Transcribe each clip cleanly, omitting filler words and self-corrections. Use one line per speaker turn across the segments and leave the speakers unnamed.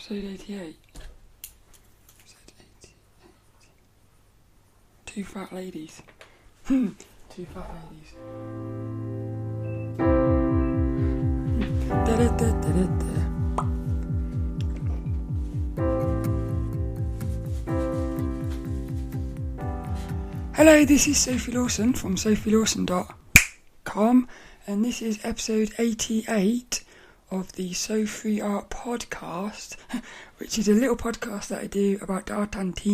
Episode 88. Two fat ladies. Two fat ladies. Hello, this is Sophie Lawson from sophielawson.com, and this is episode 88 of the So Free Art podcast, which is a little podcast that I do about art and things.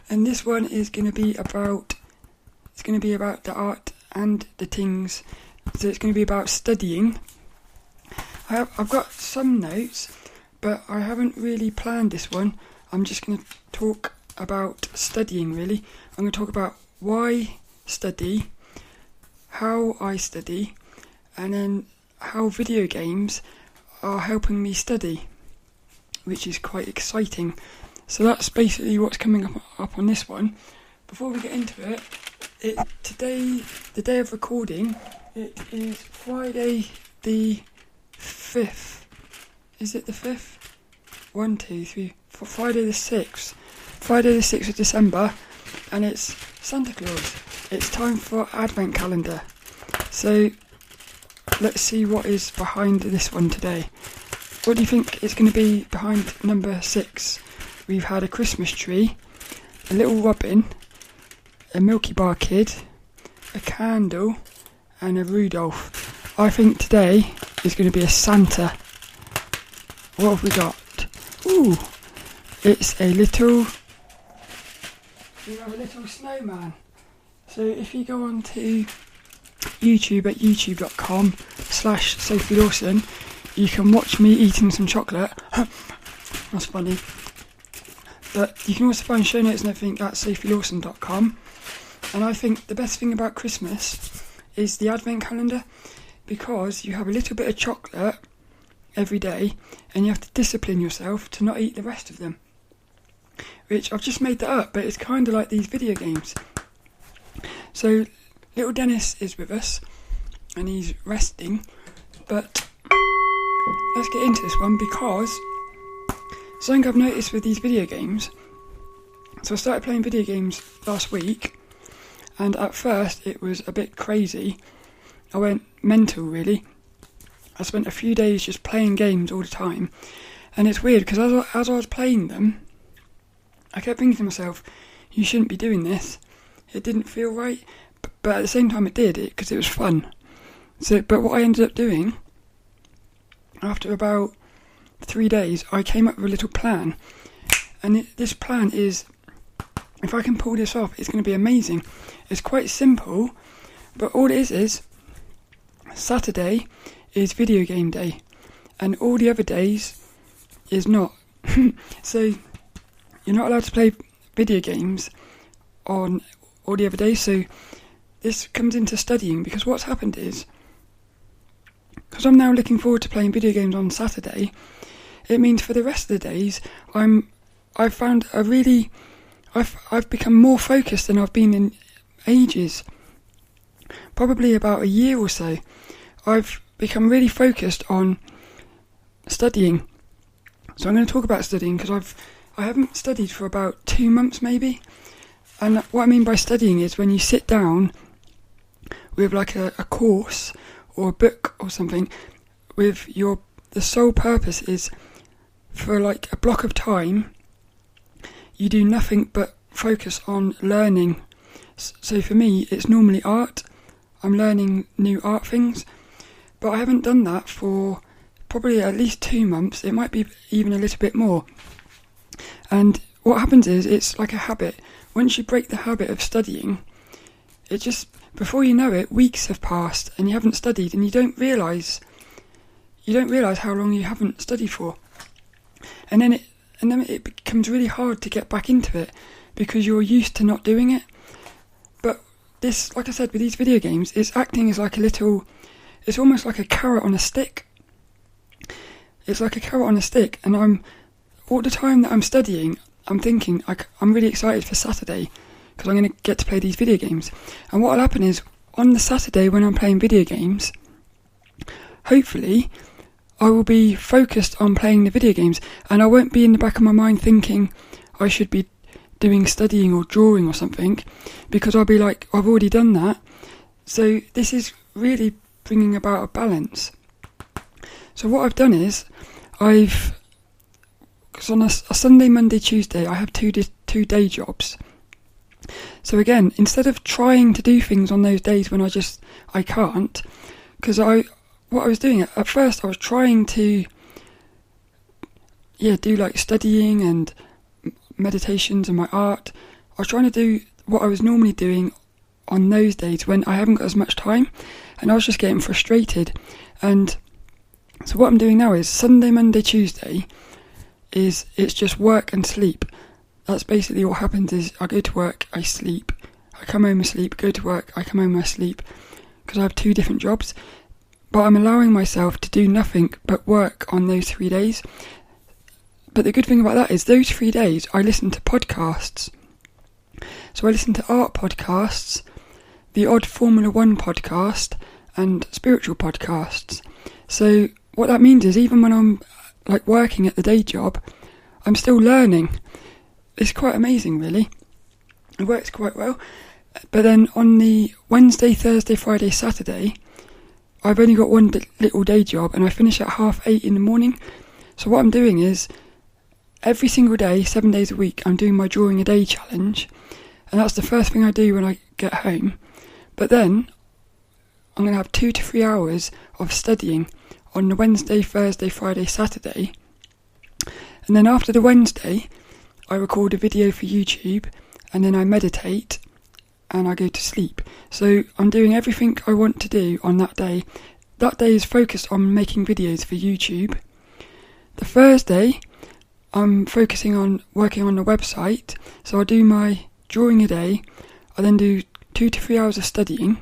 And this one is going to be about the art and the things. So it's going to be about studying. I've got some notes, but I haven't really planned this one. I'm just going to talk about studying, really. I'm going to talk about why study, how I study, and then how video games are helping me study, which is quite exciting. So that's basically what's coming up on this one. Before we get into it, today, the day of recording, it is Friday the 5th. Is it the 5th? 1, 2, 3, 4, Friday the 6th. Friday the 6th of December, and it's Santa Claus. It's time for Advent calendar. So let's see what is behind this one today. What do you think is going to be behind number 6? We've had a Christmas tree, a little robin, a Milky Bar kid, a candle, and a Rudolph. I think today is going to be a Santa. What have we got? Ooh, it's we have a little snowman. So if you go on to YouTube at youtube.com/Sophie Lawson, you can watch me eating some chocolate. That's funny. But you can also find show notes and everything at sophielawson.com. And I think the best thing about Christmas is the Advent calendar, because you have a little bit of chocolate every day and you have to discipline yourself to not eat the rest of them. Which I've just made that up, but it's kind of like these video games. So little Dennis is with us and he's resting, but let's get into this one, because something I've noticed with these video games. So I started playing video games last week, and at first it was a bit crazy. I went mental, really. I spent a few days just playing games all the time, and it's weird because as I was playing them, I kept thinking to myself, you shouldn't be doing this. It didn't feel right, but at the same time it did, because it was fun. But what I ended up doing, after about 3 days, I came up with a little plan. And this plan is, if I can pull this off, it's going to be amazing. It's quite simple, but all it is Saturday is video game day, and all the other days is not. So you're not allowed to play video games on all the other days. So this comes into studying, because what's happened is, because I'm now looking forward to playing video games on Saturday, it means for the rest of the days I've become more focused than I've been in ages. Probably about a year or so. I've become really focused on studying. So I'm going to talk about studying, because I haven't studied for about 2 months maybe. And what I mean by studying is when you sit down with like a course or a book or something, with the sole purpose is for like a block of time you do nothing but focus on learning. So for me it's normally art. I'm learning new art things, but I haven't done that for probably at least 2 months. It might be even a little bit more. And what happens is, it's like a habit. Once you break the habit of studying, it just, before you know it, weeks have passed and you haven't studied, and you don't realise how long you haven't studied for. And then it becomes really hard to get back into it, because you're used to not doing it. But this, like I said, with these video games, it's acting as like it's almost like a carrot on a stick. It's like a carrot on a stick, and all the time that I'm studying, I'm thinking, I'm really excited for Saturday, because I'm going to get to play these video games. And what will happen is, on the Saturday when I'm playing video games, hopefully I will be focused on playing the video games, and I won't be in the back of my mind thinking I should be doing studying or drawing or something, because I'll be like, I've already done that. So this is really bringing about a balance. So what I've done is, because on a Sunday, Monday, Tuesday, I have two day jobs. So again, instead of trying to do things on those days when I can't, because what I was doing at first, I was trying to do like studying and meditations and my art. I was trying to do what I was normally doing on those days when I haven't got as much time, and I was just getting frustrated. And so what I'm doing now is Sunday, Monday, Tuesday it's just work and sleep. That's basically what happens. Is I go to work, I sleep, I come home, I sleep, go to work, I come home, I sleep, because I have 2 different jobs. But I'm allowing myself to do nothing but work on those 3 days. But the good thing about that is those 3 days I listen to podcasts. So I listen to art podcasts, the odd Formula 1 podcast, and spiritual podcasts. So what that means is, even when I'm like working at the day job, I'm still learning. It's quite amazing, really. It works quite well. But then on the Wednesday, Thursday, Friday, Saturday, I've only got one little day job, and I finish at 8:30 in the morning. So what I'm doing is, every single day, 7 days a week, I'm doing my drawing a day challenge, and that's the first thing I do when I get home. But then I'm going to have 2 to 3 hours of studying on the Wednesday, Thursday, Friday, Saturday. And then after the Wednesday, I record a video for YouTube, and then I meditate, and I go to sleep. So I'm doing everything I want to do on that day. That day is focused on making videos for YouTube. The Thursday, I'm focusing on working on the website. So I do my drawing a day, I then do 2 to 3 hours of studying,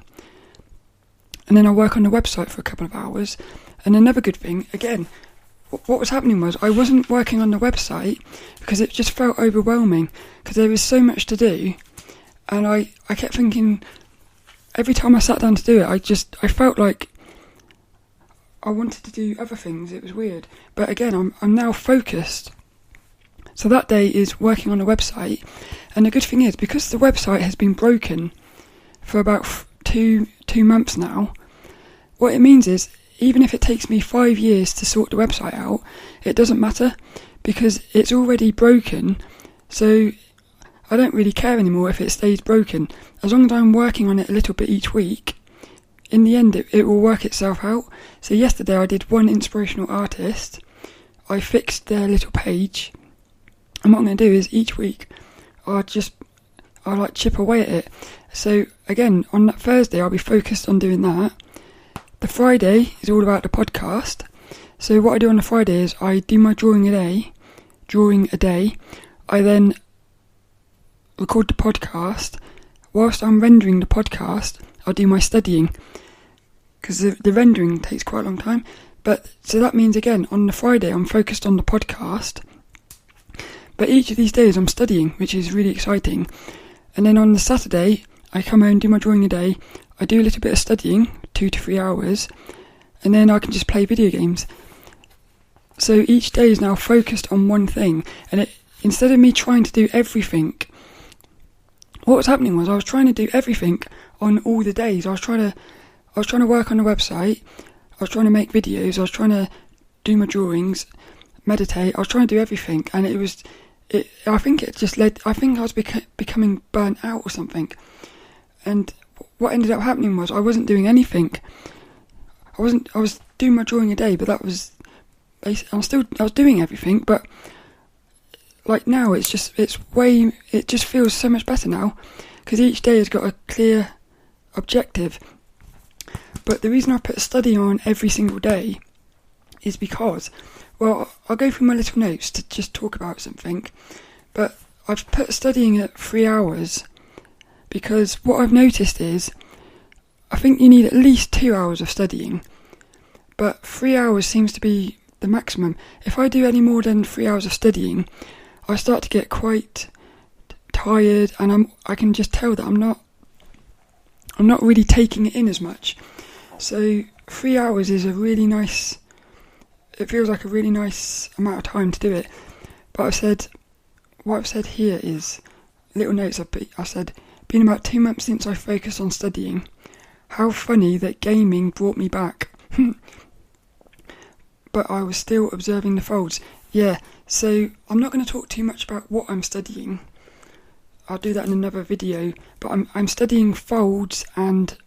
and then I work on the website for a couple of hours. And another good thing, again, what was happening was I wasn't working on the website because it just felt overwhelming, because there was so much to do. And I kept thinking, every time I sat down to do it, I felt like I wanted to do other things. It was weird. But again, I'm now focused. So that day is working on the website. And the good thing is, because the website has been broken for about two months now, what it means is, even if it takes me 5 years to sort the website out, it doesn't matter, because it's already broken. So I don't really care anymore if it stays broken. As long as I'm working on it a little bit each week, in the end it will work itself out. So yesterday I did one inspirational artist. I fixed their little page. And what I'm going to do is, each week I'll like chip away at it. So again, on that Thursday I'll be focused on doing that. The Friday is all about the podcast. So what I do on the Friday is I do my drawing a day. I then record the podcast. Whilst I'm rendering the podcast, I'll do my studying, because the rendering takes quite a long time. But so that means, again, on the Friday I'm focused on the podcast, but each of these days I'm studying, which is really exciting. And then on the Saturday I come home, do my drawing a day, I do a little bit of studying, 2 to 3 hours, and then I can just play video games. So each day is now focused on one thing, and instead of me trying to do everything, what was happening was I was trying to do everything on all the days. I was trying to work on the website, I was trying to make videos, I was trying to do my drawings, meditate, I was trying to do everything, and I think I was becoming burnt out or something. And what ended up happening was I wasn't doing anything. I was doing my drawing a day, but that was basically, I was doing everything, but like now it just feels so much better now, because each day has got a clear objective. But the reason I put study on every single day is because, well, I'll go through my little notes to just talk about something, but I've put studying at 3 hours because what I've noticed is I think you need at least 2 hours of studying, but 3 hours seems to be the maximum. If I do any more than 3 hours of studying, I start to get quite tired, and I can just tell that I'm not really taking it in as much. So 3 hours is a really nice, it feels like a really nice amount of time to do it. But what I've said here is, little notes I said, been about 2 months since I focused on studying. How funny that gaming brought me back. But I was still observing the folds. Yeah, so I'm not going to talk too much about what I'm studying. I'll do that in another video. But I'm studying folds and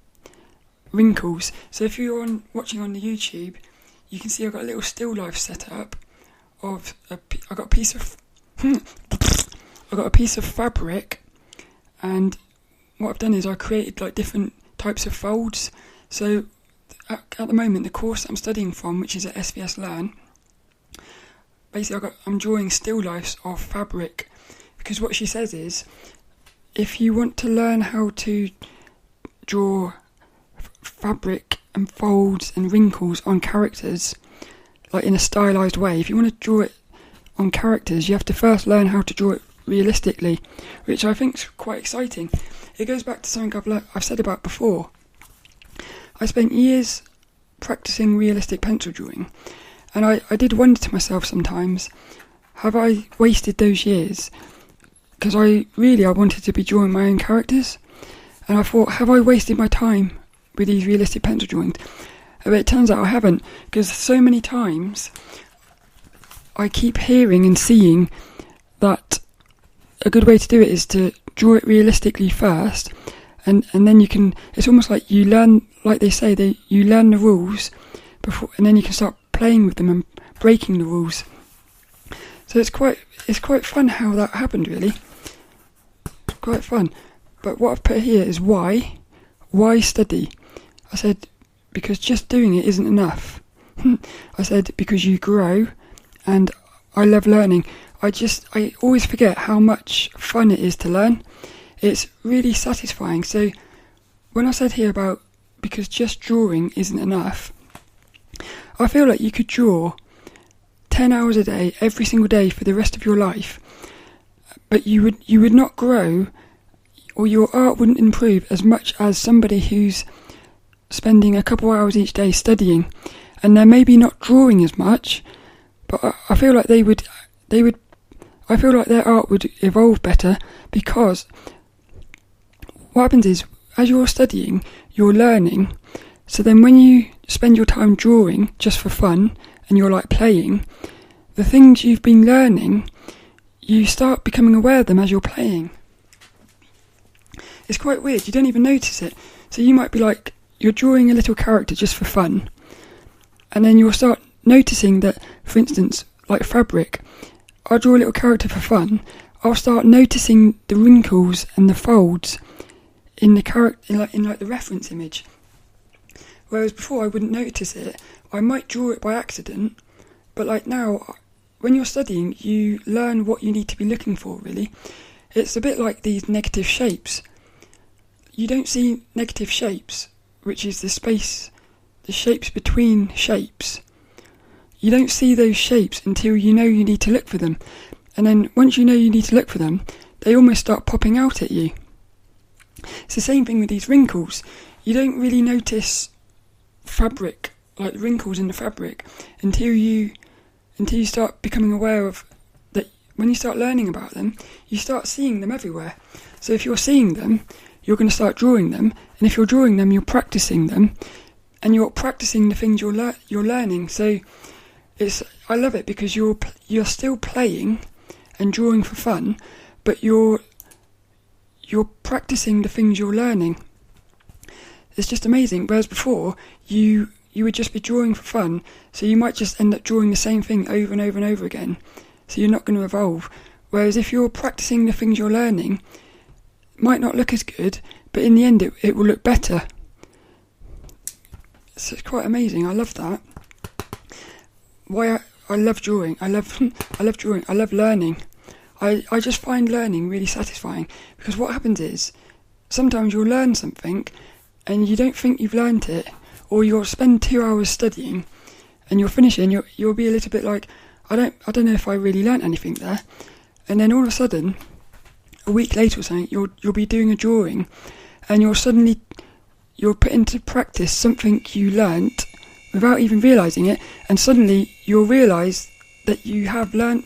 wrinkles. So if you're watching on the YouTube, you can see I've got a little still life set up of I got a piece of fabric, and what I've done is I created like different types of folds. So at the moment, the course I'm studying from, which is at SVS Learn, basically I'm drawing still lifes of fabric, because what she says is, if you want to learn how to draw fabric and folds and wrinkles on characters, like in a stylized way, if you want to draw it on characters, you have to first learn how to draw it realistically, which I think is quite exciting. It goes back to something I've said about before. I spent years practicing realistic pencil drawing, and I did wonder to myself sometimes, have I wasted those years? Because I wanted to be drawing my own characters, and I thought, have I wasted my time with these realistic pencil drawings? But it turns out I haven't, because so many times I keep hearing and seeing that a good way to do it is to draw it realistically first, and then you can, it's almost like you learn, like they say, you learn the rules before, and then you can start playing with them and breaking the rules. So it's quite fun how that happened, really. Quite fun. But what I've put here is why study? I said, because just doing it isn't enough. I said, because you grow, and I love learning. I always forget how much fun it is to learn. It's really satisfying. So when I said here about because just drawing isn't enough, I feel like you could draw 10 hours a day, every single day for the rest of your life, but you would not grow, or your art wouldn't improve as much as somebody who's spending a couple hours each day studying, and they're maybe not drawing as much, but I feel like I feel like their art would evolve better, because what happens is, as you're studying, you're learning, so then when you spend your time drawing just for fun, and you're like playing, the things you've been learning, you start becoming aware of them as you're playing. It's quite weird, you don't even notice it. So you might be like, you're drawing a little character just for fun, and then you'll start noticing that, for instance, like fabric, I'll draw a little character for fun, I'll start noticing the wrinkles and the folds in the character, in the reference image. Whereas before I wouldn't notice it. I might draw it by accident, but like now, when you're studying, you learn what you need to be looking for, really. It's a bit like these negative shapes. You don't see negative shapes, which is the shapes between shapes. You don't see those shapes until you know you need to look for them. And then once you know you need to look for them, they almost start popping out at you. It's the same thing with these wrinkles. You don't really notice fabric, like wrinkles in the fabric, until you start becoming aware of that. When you start learning about them, you start seeing them everywhere. So if you're seeing them, you're going to start drawing them, and if you're drawing them, you're practicing them, and you're practicing the things you're learning. So I love it, because you're still playing and drawing for fun, but you're practicing the things you're learning. It's just amazing. Whereas before, you would just be drawing for fun, so you might just end up drawing the same thing over and over and over again, so you're not going to evolve. Whereas if you're practicing the things you're learning, it might not look as good, but in the end it will look better. So it's quite amazing. I love that. Why I love drawing. I love drawing. I love learning. I just find learning really satisfying, because what happens is, sometimes you'll learn something and you don't think you've learnt it, or you'll spend 2 hours studying and you'll finish it and you'll be a little bit like, I don't know if I really learnt anything there. And then all of a sudden, a week later or something, you'll be doing a drawing, and you'll put into practice something you learnt without even realising it, and suddenly you'll realise that you have learned,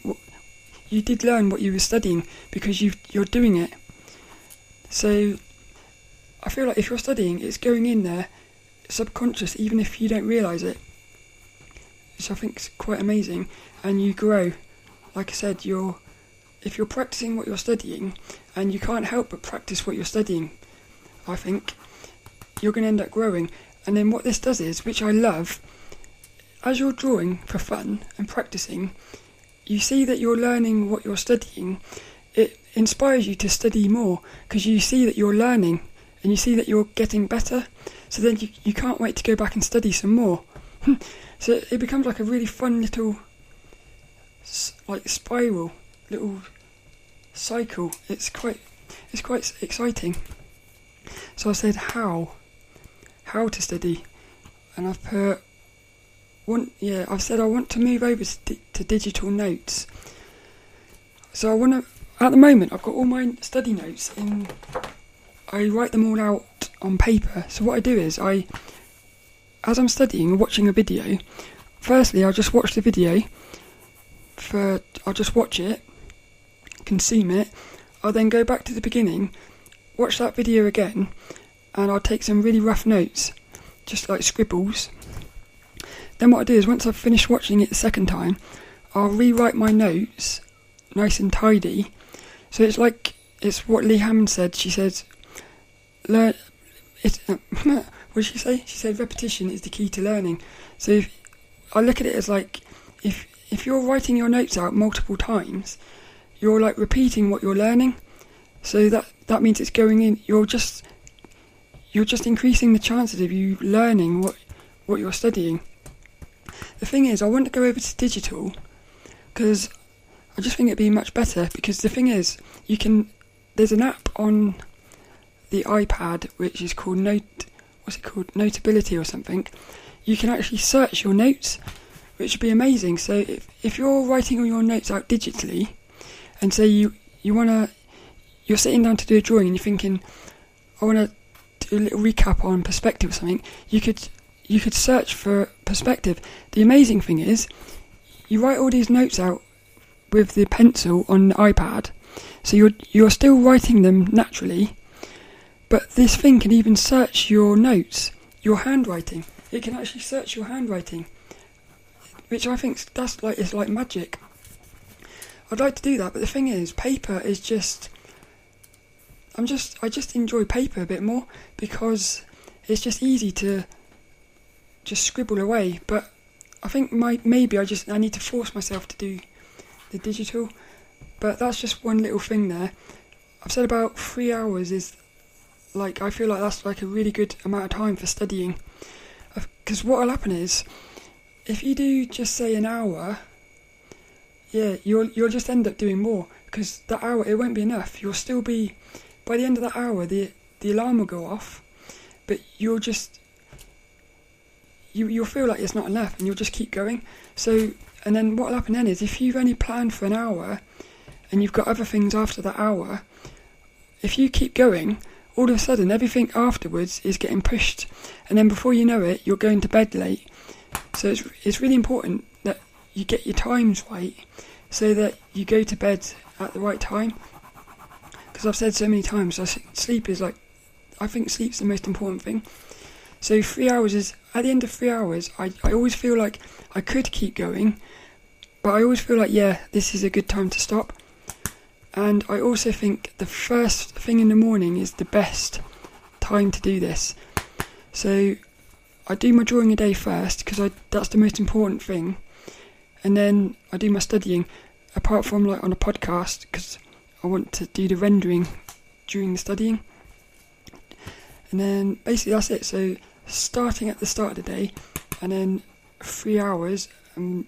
you did learn what you were studying because you're doing it. So I feel like if you're studying, it's going in there subconscious, even if you don't realise it, which I think is quite amazing. And you grow. Like I said, if you're practicing what you're studying, and you can't help but practice what you're studying, I think you're going to end up growing. And then what this does is, which I love, as you're drawing for fun and practicing, you see that you're learning what you're studying. It inspires you to study more because you see that you're learning and you see that you're getting better. So then you can't wait to go back and study some more. So it becomes like a really fun little like spiral, little cycle. It's quite exciting. So I said how to study, and I've put I've said I want to move over to digital notes. So at the moment I've got all my study notes in, I write them all out on paper. So what I do is as I'm studying or watching a video, firstly I'll just watch the video, I'll just watch it, consume it, I'll then go back to the beginning, watch that video again, and I'll take some really rough notes, just like scribbles. Then what I do is, once I've finished watching it the second time, I'll rewrite my notes nice and tidy. So it's what Lee Hammond said. She said, what did she say? She said repetition is the key to learning. So I look at it as like, if you're writing your notes out multiple times, you're like repeating what you're learning. So that means it's going in. You're just increasing the chances of you learning what you're studying. The thing is, I want to go over to digital because I just think it'd be much better. Because the thing is, there's an app on the iPad which is called Notability or something. You can actually search your notes, which would be amazing. So if you're writing all your notes out digitally, and say you're sitting down to do a drawing and you're thinking, I want to do a little recap on perspective or something, you could search for perspective. The amazing thing is, you write all these notes out with the pencil on the iPad, so you're still writing them naturally, but this thing can even search your notes, your handwriting. It can actually search your handwriting, which I think it's like magic. I'd like to do that, but the thing is, paper is I just enjoy paper a bit more because it's just easy to just scribble away. But I think maybe I need to force myself to do the digital. But that's just one little thing there. I've said about 3 hours is like, I feel like that's like a really good amount of time for studying. Because what will happen is, if you do just say an hour, you'll just end up doing more, because that hour, it won't be enough. You'll still be, by the end of that hour, the alarm will go off, but you'll feel like it's not enough, and you'll just keep going. So, and then what will happen then is, if you've only planned for an hour, and you've got other things after that hour, if you keep going, all of a sudden everything afterwards is getting pushed, and then before you know it, you're going to bed late. So it's really important that you get your times right, so that you go to bed at the right time. Because I've said so many times, sleep is like, I think sleep's the most important thing. So 3 hours is, at the end of 3 hours, I always feel like I could keep going, but I always feel like, this is a good time to stop. And I also think the first thing in the morning is the best time to do this. So I do my drawing a day first, because that's the most important thing. And then I do my studying, apart from like on a podcast, because I want to do the rendering during the studying. And then basically that's it. So starting at the start of the day, and then 3 hours, and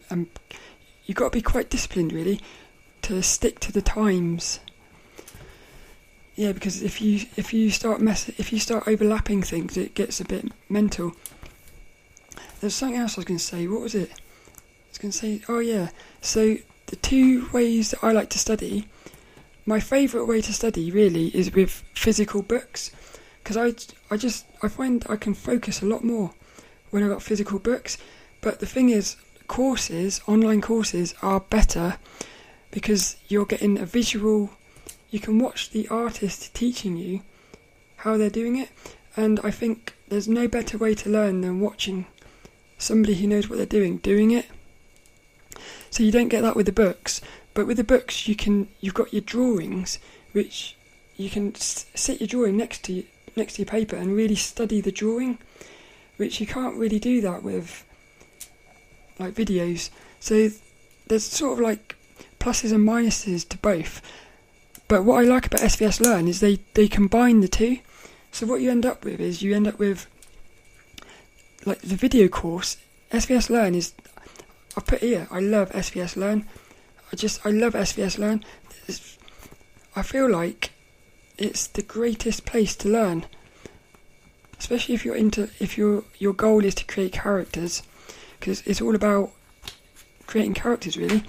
you've got to be quite disciplined really to stick to the times. Yeah, because if you start overlapping things, it gets a bit mental. There's something else I was going to say. What was it? I was going to say, oh yeah. So the 2 ways that I like to study, my favourite way to study really is with physical books, because I find I can focus a lot more when I got physical books. But the thing is, online courses are better because you're getting a visual. You can watch the artist teaching you how they're doing it, and I think there's no better way to learn than watching somebody who knows what they're doing it. So you don't get that with the books, but with the books you've got your drawings, which you can sit your drawing next to your paper and really study the drawing, which you can't really do that with like videos. So there's sort of like pluses and minuses to both. But what I like about SVS Learn is they combine the two. So what you end up with is like the video course. SVS Learn is, I put here, I love SVS Learn. I love SVS Learn. I feel like it's the greatest place to learn, especially if your goal is to create characters, because it's all about creating characters really.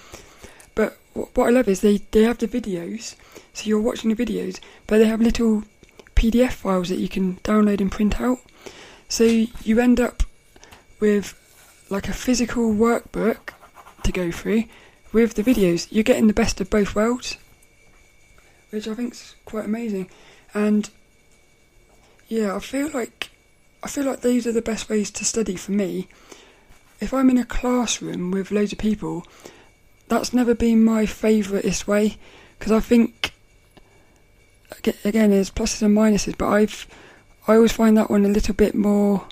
But what I love is they have the videos, so you're watching the videos, but they have little PDF files that you can download and print out. So you end up with like a physical workbook to go through with the videos. You're getting the best of both worlds, which I think is quite amazing. And yeah, I feel like these are the best ways to study for me. If I'm in a classroom with loads of people, that's never been my favouriteest way, because I think, again, there's pluses and minuses, but I always find that one a little bit more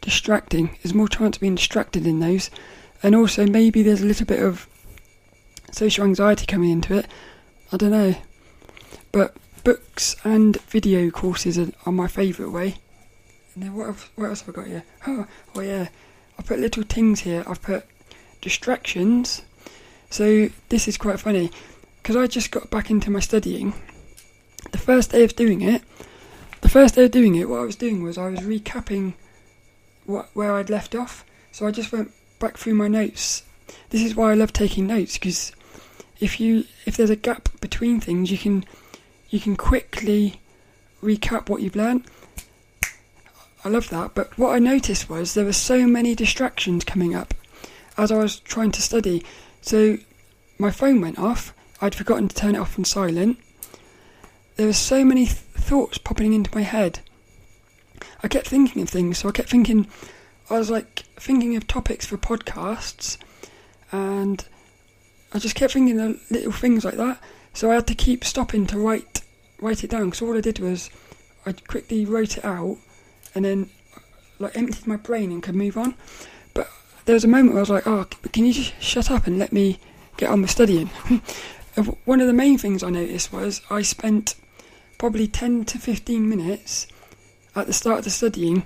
distracting. There's more chance of being distracted in those, and also maybe there's a little bit of social anxiety coming into it. I don't know, but books and video courses are my favourite way. And then what else have I got here? Oh yeah, I put little things here. I've put distractions. So this is quite funny, because I just got back into my studying. The first day of doing it, what I was doing was I was recapping where I'd left off. So I just went back through my notes. This is why I love taking notes, because if there's a gap between things, you can quickly recap what you've learned. I love that. But what I noticed was there were so many distractions coming up as I was trying to study. So my phone went off. I'd forgotten to turn it off on silent. There were so many thoughts popping into my head. I kept thinking of things. So I was like thinking of topics for podcasts, and I just kept thinking of little things like that. So I had to keep stopping to write it down. So all I did was I quickly wrote it out, and then like emptied my brain and could move on. But there was a moment where I was like, oh, can you just shut up and let me get on with studying? One of the main things I noticed was I spent probably 10 to 15 minutes at the start of the studying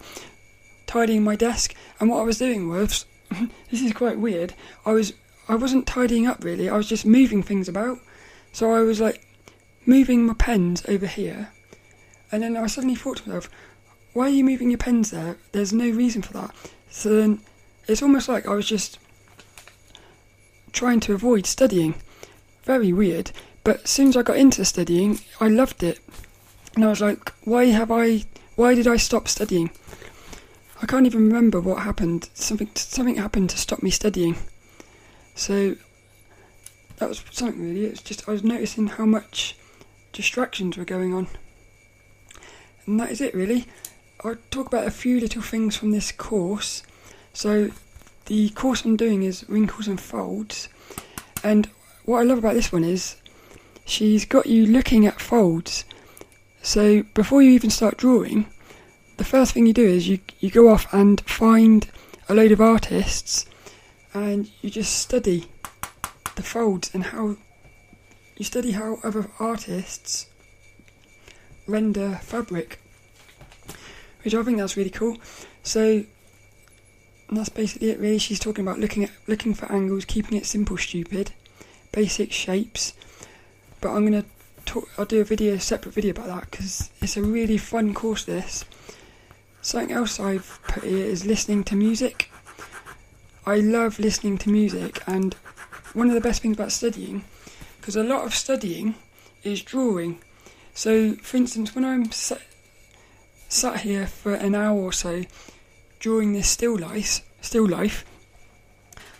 tidying my desk, and what I was doing was, this is quite weird, I wasn't tidying up really, I was just moving things about. So I was like moving my pens over here, and then I suddenly thought to myself, why are you moving your pens there? There's no reason for that. So then it's almost like I was just trying to avoid studying. Very weird. But as soon as I got into studying, I loved it. And I was like, why did I stop studying? I can't even remember what happened. Something happened to stop me studying. So that was something really. It's just I was noticing how much distractions were going on. And that is it really. I'll talk about a few little things from this course. So the course I'm doing is Wrinkles and Folds. And what I love about this one is she's got you looking at folds. So before you even start drawing, the first thing you do is you go off and find a load of artists, and you just study the folds and how other artists render fabric, which I think that's really cool. So that's basically it really. She's talking about looking for angles, keeping it simple, stupid, basic shapes. But I'll do a separate video about that, because it's a really fun course, this. Something else I've put here is listening to music. I love listening to music, and one of the best things about studying, because a lot of studying is drawing. So, for instance, when I'm sat here for an hour or so during this still life,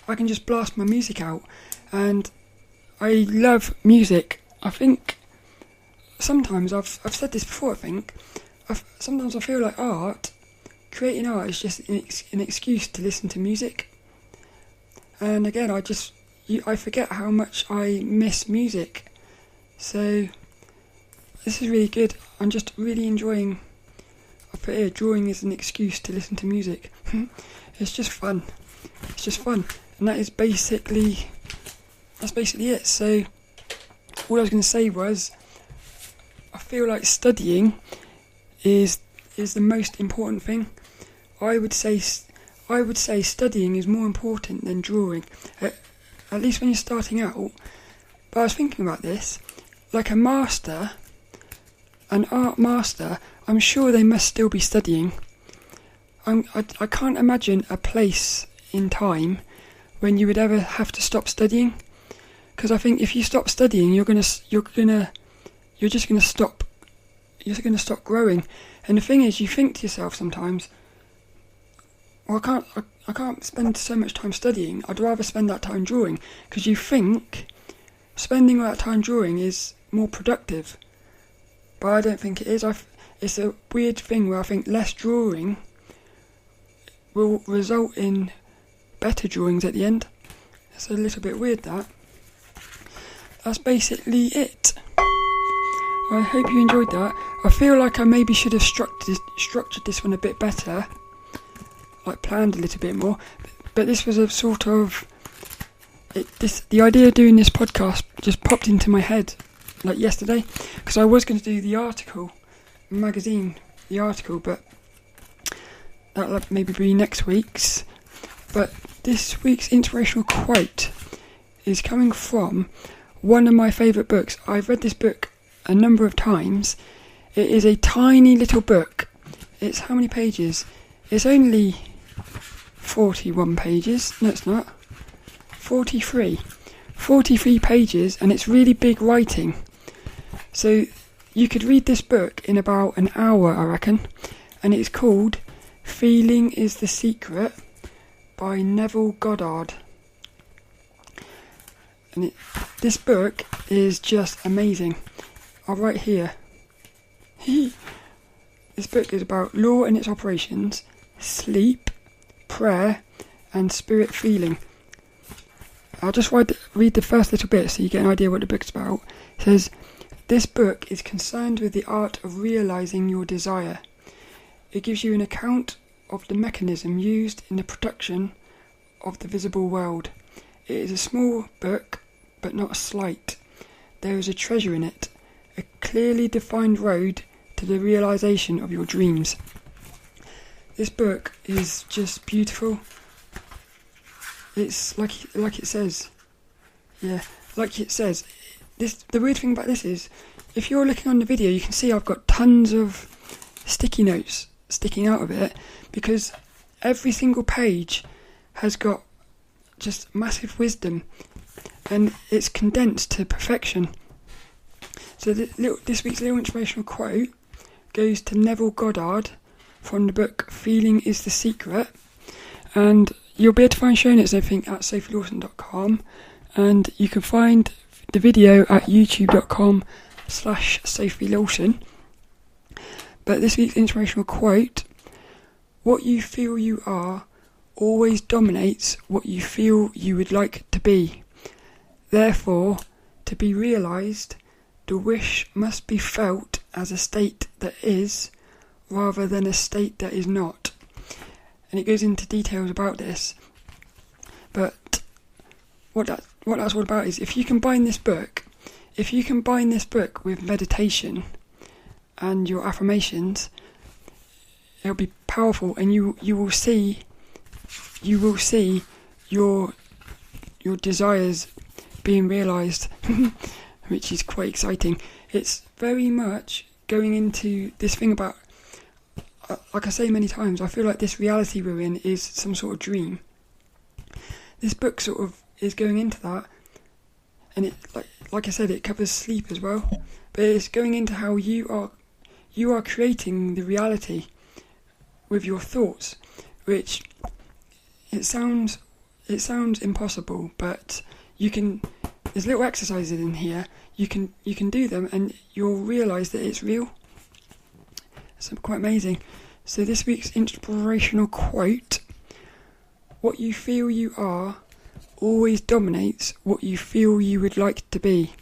I can just blast my music out, and I love music. I think sometimes I've said this before. Sometimes I feel like creating art is just an excuse to listen to music. And again, I forget how much I miss music. So this is really good. I'm just really enjoying. I put here, drawing is an excuse to listen to music. It's just fun. And that's basically it. So all I was going to say was, I feel like studying is the most important thing. I would say studying is more important than drawing, at least when you're starting out. But I was thinking about this, like an art master, I'm sure they must still be studying. I can't imagine a place in time when you would ever have to stop studying, because I think if you stop studying, you're just gonna stop growing. And the thing is, you think to yourself sometimes, well, I can't spend so much time studying. I'd rather spend that time drawing, because you think spending all that time drawing is more productive. But I don't think it is. It's a weird thing where I think less drawing will result in better drawings at the end. It's a little bit weird, that. That's basically it. I hope you enjoyed that. I feel like I maybe should have structured this one a bit better, like planned a little bit more. But this was a sort of... the idea of doing this podcast just popped into my head like yesterday, because I was going to do the article, but that'll maybe be next week's. But this week's inspirational quote is coming from one of my favourite books. I've read this book a number of times. It is a tiny little book. It's how many pages? It's only 41 pages. No, it's not. 43 pages, and it's really big writing. So you could read this book in about an hour, I reckon. And it's called Feeling is the Secret by Neville Goddard. And this book is just amazing. I'll write here. This book is about law and its operations, sleep, prayer, and spirit feeling. I'll just read the first little bit so you get an idea what the book's about. It says, "This book is concerned with the art of realising your desire. It gives you an account of the mechanism used in the production of the visible world. It is a small book, but not slight. There is a treasure in it, a clearly defined road to the realisation of your dreams." This book is just beautiful. It's like it says. Yeah, like it says. The weird thing about this is, if you're looking on the video, you can see I've got tons of sticky notes sticking out of it, because every single page has got just massive wisdom, and it's condensed to perfection. So this week's little inspirational quote goes to Neville Goddard from the book Feeling is the Secret, and you'll be able to find show notes and everything at sophielawson.com, and you can find the video at youtube.com/sophielawson. But this week's inspirational quote: "What you feel you are always dominates what you feel you would like to be. Therefore, to be realised, the wish must be felt as a state that is, rather than a state that is not." And it goes into details about this. But what that's all about is, if you combine this book with meditation and your affirmations, it'll be powerful, and you will see your desires being realised, which is quite exciting. It's very much going into this thing about, like I say many times, I feel like this reality we're in is some sort of dream. This book sort of is going into that, and it, like I said, it covers sleep as well, but it's going into how you are creating the reality with your thoughts. which it sounds impossible, but there's little exercises in here. You can do them and you'll realise that it's real. It's quite amazing. So this week's inspirational quote: what you feel you are always dominates what you feel you would like to be.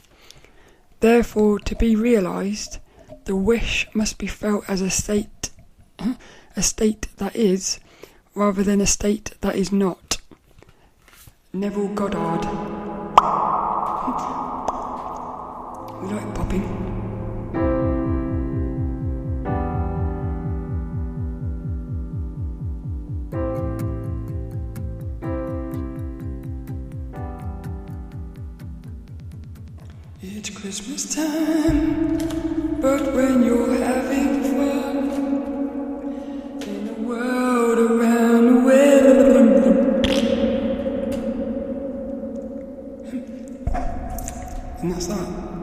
Therefore, to be realised, the wish must be felt as a state that is, rather than a state that is not. Neville Goddard. We like popping. It's Christmas time, but when you're having fun in a world around the world, and that's that.